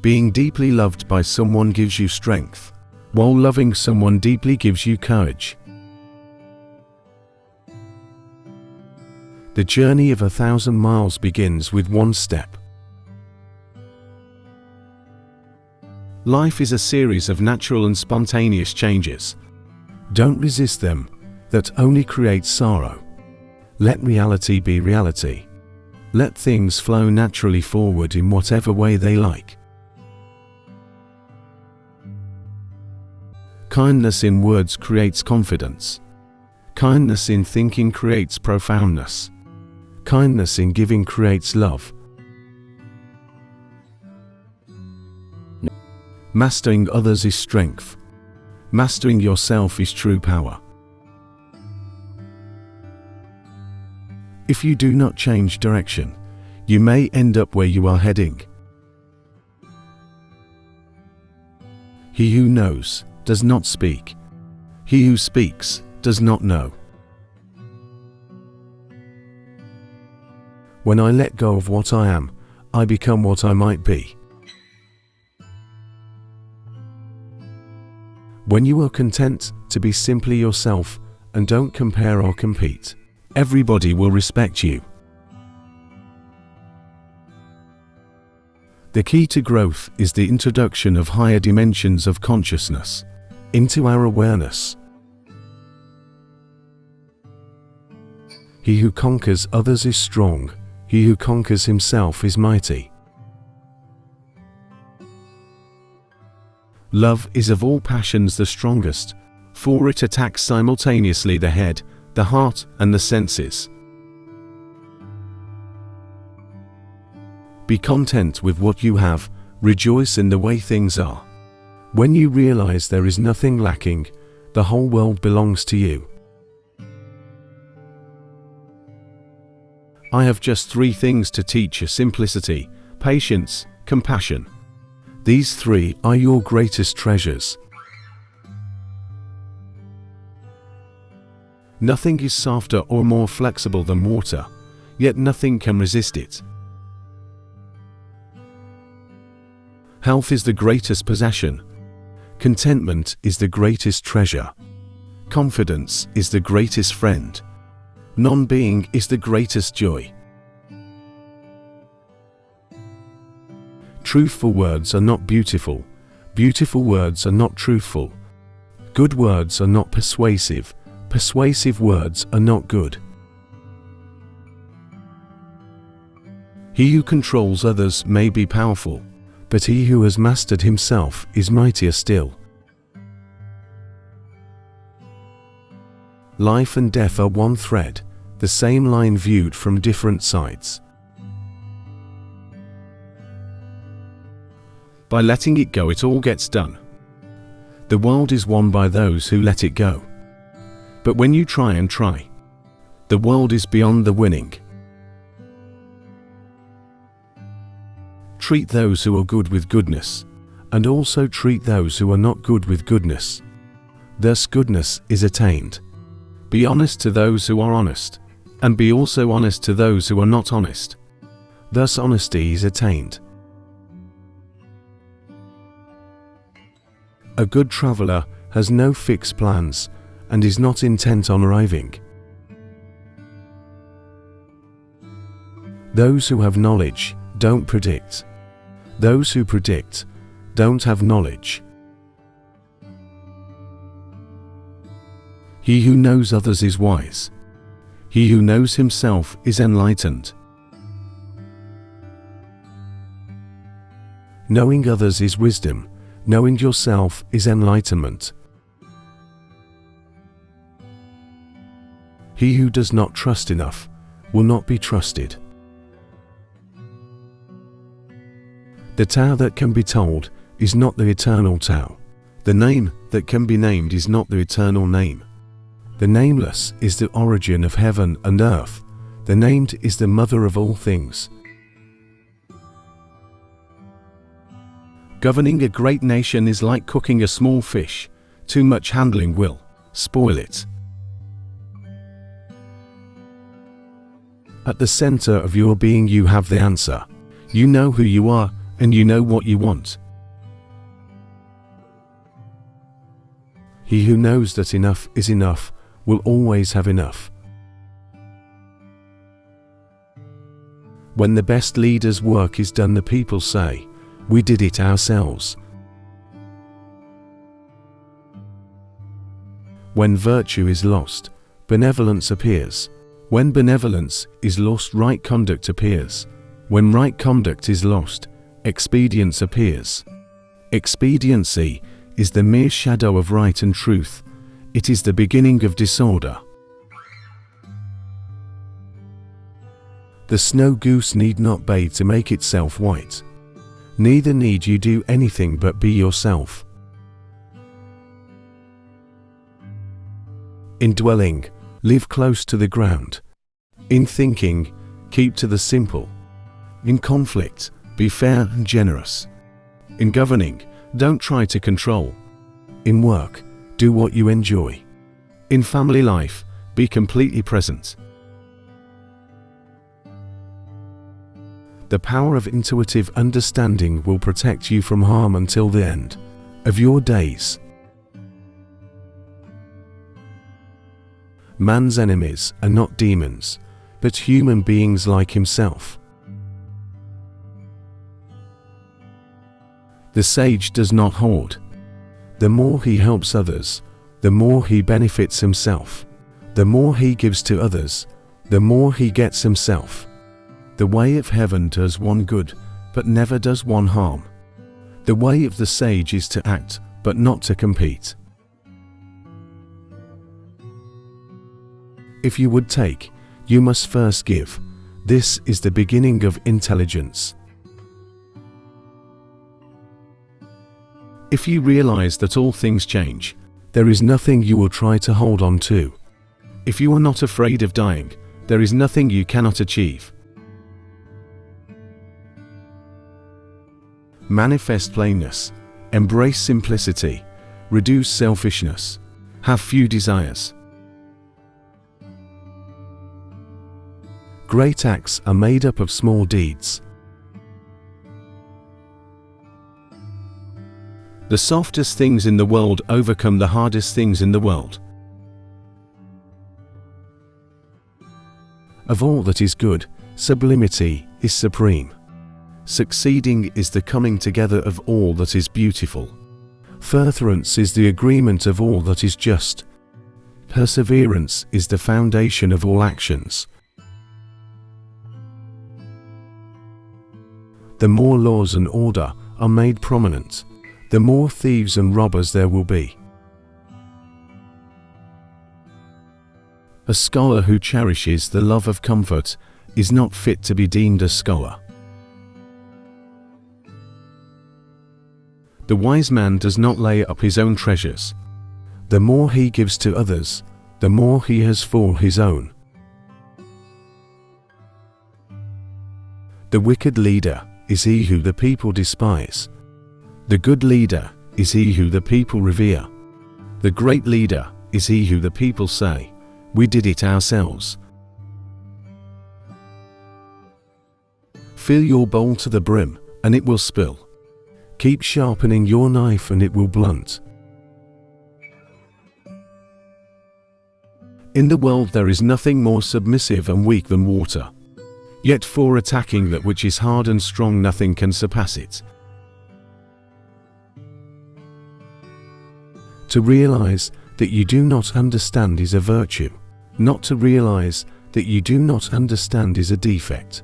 Being deeply loved by someone gives you strength, while loving someone deeply gives you courage. The journey of 1,000 miles begins with one step. Life is a series of natural and spontaneous changes. Don't resist them, that only creates sorrow. Let reality be reality. Let things flow naturally forward in whatever way they like. Kindness in words creates confidence. Kindness in thinking creates profoundness. Kindness in giving creates love. Mastering others is strength. Mastering yourself is true power. If you do not change direction, you may end up where you are heading. He who knows does not speak. He who speaks does not know. When I let go of what I am, I become what I might be. When you are content to be simply yourself and don't compare or compete, everybody will respect you. The key to growth is the introduction of higher dimensions of consciousness into our awareness. He who conquers others is strong. He who conquers himself is mighty. Love is of all passions the strongest, for it attacks simultaneously the head, the heart, and the senses. Be content with what you have, rejoice in the way things are. When you realize there is nothing lacking, the whole world belongs to you. I have just 3 things to teach you: simplicity, patience, compassion. These 3 are your greatest treasures. Nothing is softer or more flexible than water, yet nothing can resist it. Health is the greatest possession. Contentment is the greatest treasure. Confidence is the greatest friend. Non-being is the greatest joy. Truthful words are not beautiful. Beautiful words are not truthful. Good words are not persuasive. Persuasive words are not good. He who controls others may be powerful, but he who has mastered himself is mightier still. Life and death are one thread, the same line viewed from different sides. By letting it go, it all gets done. The world is won by those who let it go. But when you try and try, the world is beyond the winning. Treat those who are good with goodness, and also treat those who are not good with goodness. Thus goodness is attained. Be honest to those who are honest, and be also honest to those who are not honest. Thus honesty is attained. A good traveler has no fixed plans and is not intent on arriving. Those who have knowledge don't predict. Those who predict don't have knowledge. He who knows others is wise. He who knows himself is enlightened. Knowing others is wisdom. Knowing yourself is enlightenment. He who does not trust enough will not be trusted. The Tao that can be told is not the eternal Tao. The name that can be named is not the eternal name. The nameless is the origin of heaven and earth. The named is the mother of all things. Governing a great nation is like cooking a small fish. Too much handling will spoil it. At the center of your being you have the answer. You know who you are, and you know what you want. He who knows that enough is enough will always have enough. When the best leader's work is done, the people say, "We did it ourselves." When virtue is lost, benevolence appears. When benevolence is lost, right conduct appears. When right conduct is lost, expedience appears. Expediency is the mere shadow of right and truth. It is the beginning of disorder. The snow goose need not bathe to make itself white. Neither need you do anything but be yourself. In dwelling, live close to the ground. In thinking, keep to the simple. In conflict, be fair and generous. In governing, don't try to control. In work, do what you enjoy. In family life, be completely present. The power of intuitive understanding will protect you from harm until the end of your days. Man's enemies are not demons, but human beings like himself. The sage does not hoard. The more he helps others, the more he benefits himself. The more he gives to others, the more he gets himself. The way of heaven does one good, but never does one harm. The way of the sage is to act, but not to compete. If you would take, you must first give. This is the beginning of intelligence. If you realize that all things change, there is nothing you will try to hold on to. If you are not afraid of dying, there is nothing you cannot achieve. Manifest plainness, embrace simplicity, reduce selfishness, have few desires. Great acts are made up of small deeds. The softest things in the world overcome the hardest things in the world. Of all that is good, sublimity is supreme. Succeeding is the coming together of all that is beautiful. Furtherance is the agreement of all that is just. Perseverance is the foundation of all actions. The more laws and order are made prominent, the more thieves and robbers there will be. A scholar who cherishes the love of comfort is not fit to be deemed a scholar. The wise man does not lay up his own treasures. The more he gives to others, the more he has for his own. The wicked leader is he who the people despise. The good leader is he who the people revere. The great leader is he who the people say, "We did it ourselves." Fill your bowl to the brim, and it will spill. Keep sharpening your knife, and it will blunt. In the world there is nothing more submissive and weak than water. Yet for attacking that which is hard and strong, nothing can surpass it. To realize that you do not understand is a virtue. Not to realize that you do not understand is a defect.